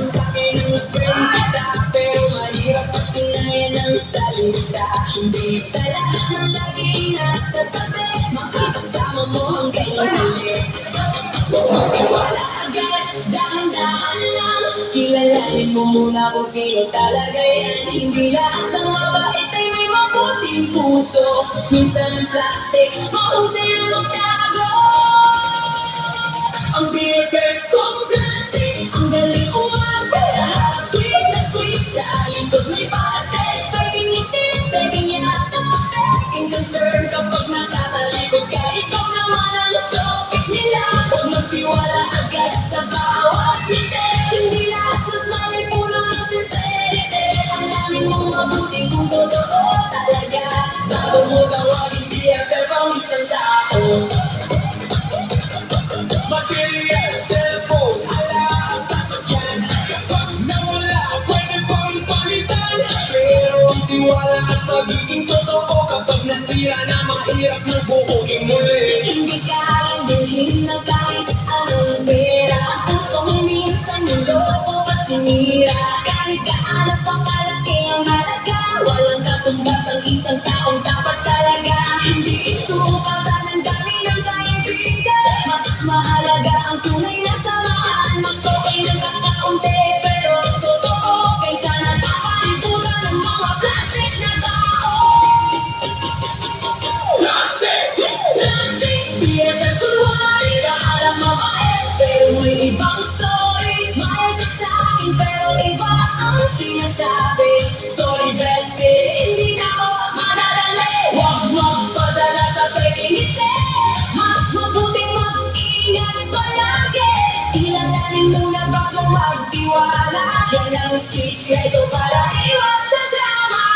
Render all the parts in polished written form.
sabi ng friend kita, pero mahirap patunayan ang salita. Hindi sa lahat ng laging nasa tabi, makakasama mo hanggang huli. Huwag iwala agad, dahan-dahan lang, kilalanin mo muna kung sino talaga yan. Hindi lahat ng mabait ay may mabuting puso, minsan ang plastic, mahusay ang magtago. Ang BFF kong plastic, ang galing umarte, sa harap sweet na sweet, sa likod may parte, pwedeng itin, pwedeng yata, pwedeng concern kapag nakatalikod ka, ikaw naman ang topic nila. Huwag magtiwala agad sa bawat ngiti, hindi lahat mas mali puno ng sincerity. Alamin mong mabuti kung totoo talaga, bago mo gawin BFF ang isang tao. Material, cellphone, alakas, sasakyan, kapag nawala, pwede pang palitan. Pero ang tiwala at magiging totoo, kapag nasira na, mahirap na buuin muli. Hindi kayang bilhin na kahit anong pera, ang pusong minsan niloko at sinira. Kahit gaano pang kalaki ang halaga, walang katumbas ang isang taong dapat talaga. Hindi isukatan ng dami ng kaibigan, mas mahalaga ang tunay na samahan. Mas okay ng kakaunti, pero totoo, kaysa napapalibutan ng mga plastic na tao. Plastic! Plastic! BFF kunwari, sa harap mabait, pero may ibang stories. Mahal ka sa akin, pero iba ang sinasabi. Sorry bestie, hindi na ako madadali. Huwag magpadala sa peking ngiti, mas mabuting mag-ingat palagi. Kilalanin muna bago magtiwala, yan ang sikreto para iwas sa drama.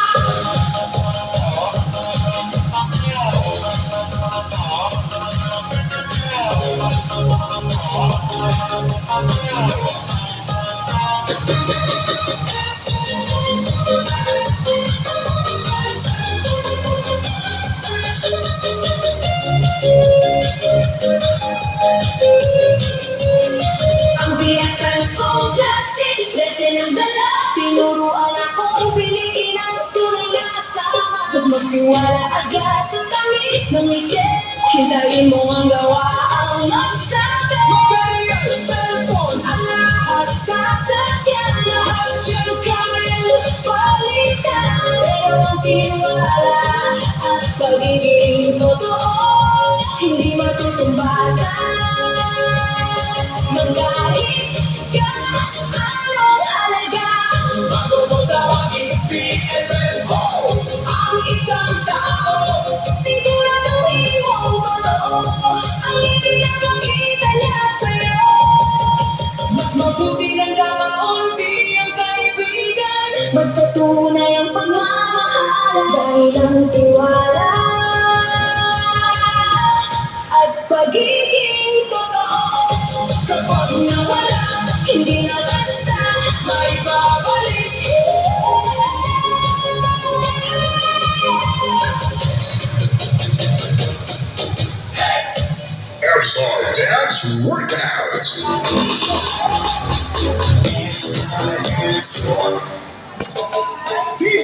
Ang BFF kong plastic, lesson ang dala. Tinuruan akong piliin ang tunay na kasama. Huwag magtiwala agad sa tamis ng ngiti, hintayin mo ang gawa ang magsabi. Material, cellphone, alahas, sasakyan, lahat dyan kayang palitan. Pero ang tiwala at pagiging totoo, hindi matutumbasan. Magalit ka, anong halaga? Bago mo tawagin BFF ang isang tao, siguraduhin mong totoo ang ipinapakita niya sa'yo. Mas mabuti ng kakaunti ang kaibigan, mas patunay ang pagmamahal, dahil ang tiwala at pagiging totoo, kapag nawala, hindi na basta maibabalik. Absar Dance Workout.